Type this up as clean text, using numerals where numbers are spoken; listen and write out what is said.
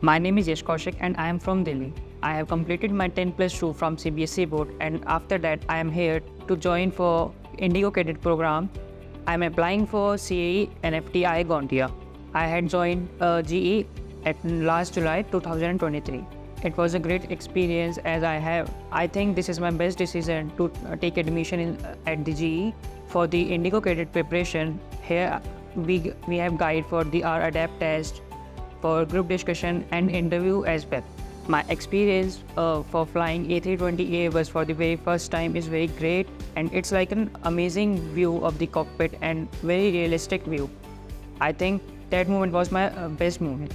My name is Yash Kaushik and I am from Delhi. I have completed my 10 plus 2 from CBSE board, and after that I am here to join for Indigo Cadet program. I am applying for CAE NFTI Gondia. I had joined GE at last July 2023. It was a great experience as I think this is my best decision to take admission at the GE for the Indigo Cadet preparation. Here we have guide for the our adapt test, for group discussion and interview as well. My experience for flying A320A was for the very first time is very great, and it's like an amazing view of the cockpit and very realistic view. I think that moment was my best moment.